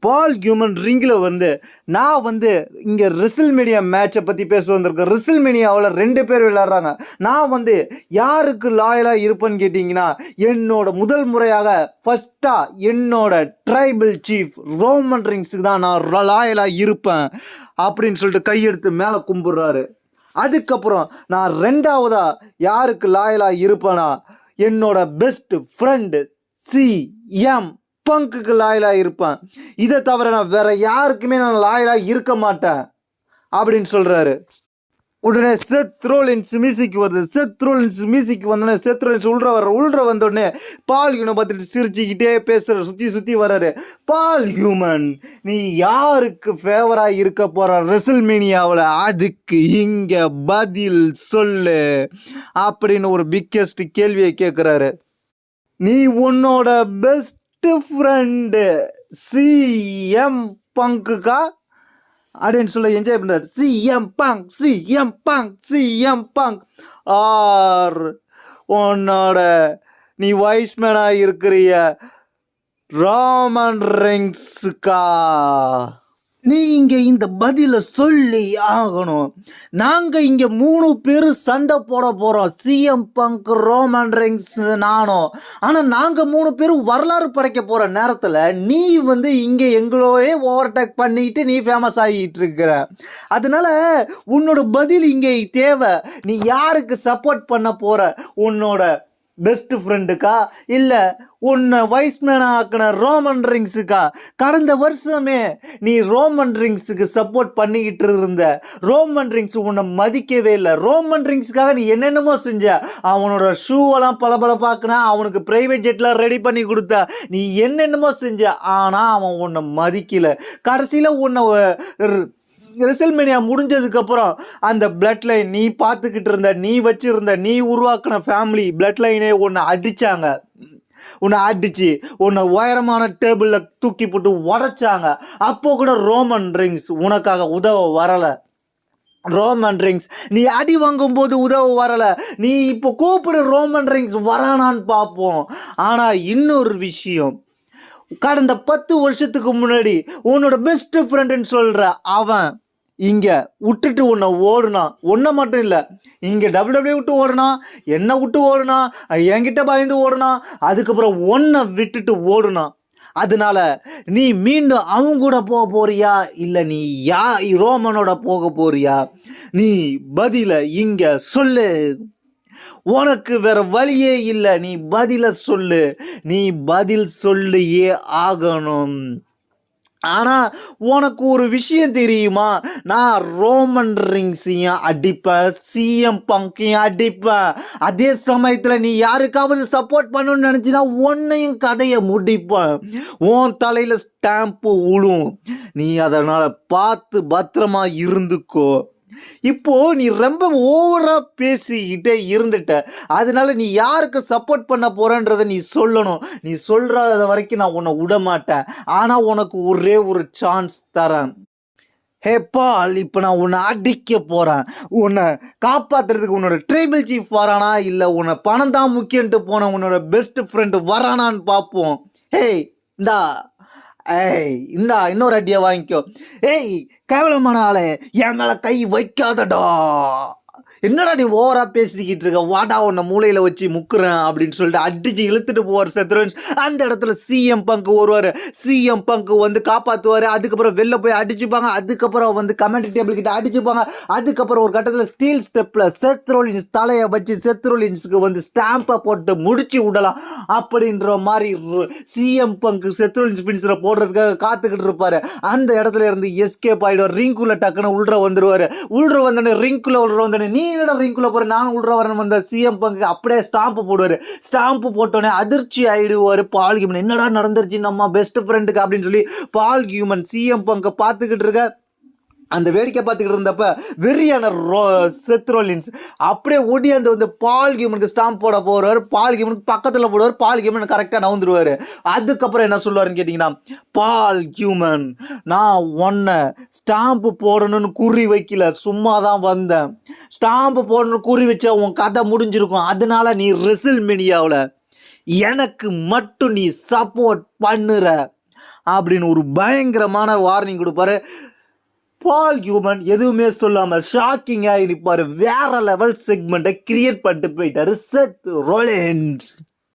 பால் human ரிங்கில் வந்து நான் வந்து இங்கே ரிசில்மேனியா மேட்சை பற்றி பேச வந்திருக்கேன். ரிசில்மேனியாவில் 2 பேர் விளையாடுறாங்க. நான் வந்து யாருக்கு லாயலாக இருப்பேன்னு கேட்டிங்கன்னா, என்னோட முதல் முறையாக ஃபஸ்ட்டாக என்னோட ட்ரைபிள் சீஃப் ரோமன் ரிங்ஸுக்கு தான் நான் லாயலாக இருப்பேன் அப்படின்னு சொல்லிட்டு கையெடுத்து மேலே கும்பிட்றாரு. அதுக்கப்புறம் நான் 2வதாக யாருக்கு லாயலாக இருப்பேனா, என்னோட பெஸ்ட் ஃப்ரெண்டு சிஎம் பங்குக்கு லாயலாக இருப்பேன். இதை தவிர நான் வேற யாருக்குமே நான் லாயலாக இருக்க மாட்டேன் அப்படின்னு சொல்றாரு. உடனே செத் ரோலின்ஸ் மியூசிக் வருது. செத் ரோலின்ஸ் மியூசிக் வந்தோடனே செத் ரோலின்ஸ் உள்ற வந்தோடனே பால் ஹியூமனை பார்த்துட்டு சிரிச்சுக்கிட்டே பேசுற, சுற்றி வர்றாரு. பால் ஹியூமன், நீ யாருக்கு ஃபேவராக இருக்க போற ரெசில்மேனியாவில், அதுக்கு இங்கே பதில் சொல்லு அப்படின்னு ஒரு பிக்கெஸ்ட் கேள்வியை கேட்குறாரு. நீ உன்னோட பெஸ்ட் ஃப்ரெண்டு சிஎம் பங்குக்கா அப்படின்னு சொல்ல என்ஜாய் பண்றாரு. சிஎம் பங்க் ஆர் உன்னோட நீ வைஸ்மேனா இருக்கிறிய ரோமன் ரிங்ஸுக்கா? நீ இங்கே இந்த பதிலை சொல்லி ஆகணும். நாங்கள் இங்கே 3 பேர் சண்டை போட போகிறோம், சிஎம் பங்க், ரோமன் ரிங்ஸ், நானும். ஆனால் நாங்கள் 3 பேரும் வரலாறு படைக்க போகிற நேரத்தில் நீ வந்து இங்கே எங்களோயே ஓவர்டேக் பண்ணிக்கிட்டு நீ ஃபேமஸ் ஆகிட்டு இருக்கிற. அதனால உன்னோட பதில் இங்கே தேவை. நீ யாருக்கு சப்போர்ட் பண்ண போகிற? உன்னோட பெஸ்ட் ஃப்ரெண்டுக்கா, இல்லை உன்னை வைஸ்மேனா ஆக்கின ரோமன் ரிங்ஸுக்கா? கடந்த வருஷமே நீ ரோமன் ரிங்ஸுக்கு சப்போர்ட் பண்ணிக்கிட்டு இருந்த. ரோமன் ரிங்ஸ் உன்னை மதிக்கவே இல்லை. ரோமன் ரிங்ஸுக்காக நீ என்னென்னமோ செஞ்ச. அவனோட ஷூவெல்லாம் பளபளப்பாக்குனா, அவனுக்கு ப்ரைவேட் ஜெட்லாம் ரெடி பண்ணி கொடுத்த, நீ என்னென்னமோ செஞ்ச. ஆனால் அவன் உன்னை மதிக்கல. கடைசியில் உன்னை ரெசில்மேனியா முடிஞ்சதுக்கப்புறம் அந்த பிளட் லைன் நீ பார்த்துக்கிட்டு இருந்த, நீ வச்சிருந்த, நீ உருவாக்கின ஃபேமிலி பிளட் லைனே உன்னை அடித்தாங்க. உன்னை அடித்து உன்னை உயரமான டேபிளில் தூக்கி போட்டு உடைச்சாங்க. அப்போ கூட ரோமன் ரிங்ஸ் உனக்காக உதவ வரலை. ரோமன் ரிங்ஸ் நீ அடி வாங்கும் போது உதவ வரலை. நீ இப்போ கூப்பிடு, ரோமன் ரிங்ஸ் வரானான்னு பார்ப்போம். ஆனால் இன்னொரு விஷயம், கடந்த 10 வருஷத்துக்கு முன்னாடி உன்னோட பெஸ்ட் ஃப்ரெண்டுன்னு சொல்கிற அவன் இங்கே விட்டுட்டு உன்னை ஓடுனான். ஒன்றை மட்டும் இல்லை, இங்கே WWE விட்டு ஓடுனான், என்னை விட்டு ஓடுனான், என்கிட்ட பயந்து ஓடுனான், அதுக்கப்புறம் ஒன்றை விட்டுட்டு ஓடுனான். அதனால நீ மீண்டும் அவங்க கூட போக போறியா, இல்லை நீ ரோமனோட போக போறியா? நீ பதில இங்கே சொல்லு. உனக்கு வேற வழியே இல்லை. நீ பதில சொல்லு. நீ பதில் சொல்லியே ஆகணும். ஆனால் உனக்கு ஒரு விஷயம் தெரியுமா? நான் ரோமன் ரிங்ஸையும் அடிப்பேன், சிஎம் பங்கையும் அடிப்பேன். அதே சமயத்தில் நீ யாருக்காவது சப்போர்ட் பண்ணணும்னு நினச்சினா உன்னையும் கதையை முடிப்பேன். உன் தலையில் ஸ்டாம்பு உழும். நீ அதனால் பார்த்து பத்திரமா இருந்துக்கோ. இப்போ நீ ரொம்ப ஓவரா பேசிக்கிட்டே இருந்துட்ட. அதனால நீ யாருக்கு சப்போர்ட் பண்ண போறன்றத நீ சொல்லணும். நீ சொல்றத வரைக்கும் நான் உன்னை விட மாட்டேன். ஆனா உனக்கு ஒரே ஒரு சான்ஸ் தரேன். ஹே பால், இப்போ நான் உன்னை அடிக்க போகிறேன். உன்னை காப்பாற்றுறதுக்கு உன்னோட ட்ரைபிள் சீஃப் வரானா, இல்லை உன்னை பணம் தான் முக்கியன்ட்டு போன உன்னோட பெஸ்ட் ஃப்ரெண்டு வரானான்னு பார்ப்போம். ஹே இந்தா, இந்தா இன்னொரு அடியை வாங்கிக்கோ. கேவலமான ஆளே, என் மேலே கை வைக்காதடா. என்னடா நீ ஓவரா பேசிக்கிட்டு இருக்க, வாடா உன்னை மூளையில் வச்சு முக்குறேன் அப்படின்னு சொல்லிட்டு அடிச்சு இழுத்துட்டு போவார் செத் ரோலின்ஸ். அந்த இடத்துல சிஎம் பங்க் வருவார். சிஎம் பங்க் வந்து காப்பாற்றுவார். அதுக்கப்புறம் வெளில போய் அடிச்சுப்பாங்க. அதுக்கப்புறம் வந்து கமெண்ட் டேபிள் கிட்ட அடிச்சுப்பாங்க. அதுக்கப்புறம் ஒரு கட்டத்தில் ஸ்டீல் ஸ்டெப்பில் செத் ரோலின்ஸ் தலையை வச்சு செத் ரோலின்ஸுக்கு வந்து ஸ்டாம்பை போட்டு முடிச்சு விடலாம் அப்படின்ற மாதிரி சிஎம் பங்க் செத் ரோலின்ஸ் பினிஷரை போடுறதுக்காக காத்துக்கிட்டு இருப்பாரு. அந்த இடத்துல இருந்து எஸ்கேப் ஆகிடுவார். ரிங்குள்ள டக்குன்னு உள்ற வந்துடுவார். உள்ற வந்தோடனே ரிங்குள்ள உள்ற வந்தோடனே நீ என்னடா ரிங்குள்ள போற, நான் உள்ற வரேன் வந்த சிஎம் பங்கு அப்படியே ஸ்டாம்பு போடுவாரு. ஸ்டாம்பு போட்டோடனே அதிர்ச்சி ஆயிடுவாரு பால் ஹியூமன். என்னடா நடந்துருச்சு நம்ம பெஸ்ட் ஃப்ரெண்டுக்கு அப்படின்னு சொல்லி பால் ஹியூமன் சிஎம் பங்கை பார்த்துக்கிட்டு இருக்க. அந்த வேடிக்கை பார்த்துக்கிட்டு இருந்தப்ப வெறியான செத் ரோலின்ஸ் அப்படியே ஓடியாந்து வந்து பால் ஹியூமனுக்கு ஸ்டாம்ப் போட போறாரு. பால் ஹியூமனுக்கு பக்கத்தில் போடுவார். பால் ஹியூமன் கரெக்டாக நவுந்துருவாரு. அதுக்கப்புறம் என்ன சொல்லுவாருன்னு கேட்டிங்கன்னா, பால் ஹியூமன், நான் ஒன்றை ஸ்டாம்பு போடணும்னு குறி வைக்கல, சும்மா தான் வந்தேன். ஸ்டாம்பு போடணும்னு குறி வச்சா உன் கதை முடிஞ்சிருக்கும். அதனால நீ ரெசில்மேனியாவில் எனக்கு மட்டும் நீ சப்போர்ட் பண்ணுற. அப்படின்னு ஒரு பயங்கரமான வார்னிங் கொடுப்பாரு. பால் ஹியூமன் எதுவுமே சொல்லாம ஷாக்கிங்கா இருப்பாரு. வேற லெவல் செக்மெண்ட்டை கிரியேட் பண்ணிட்டு போயிட்டாரு செத் ரோலின்ஸ்.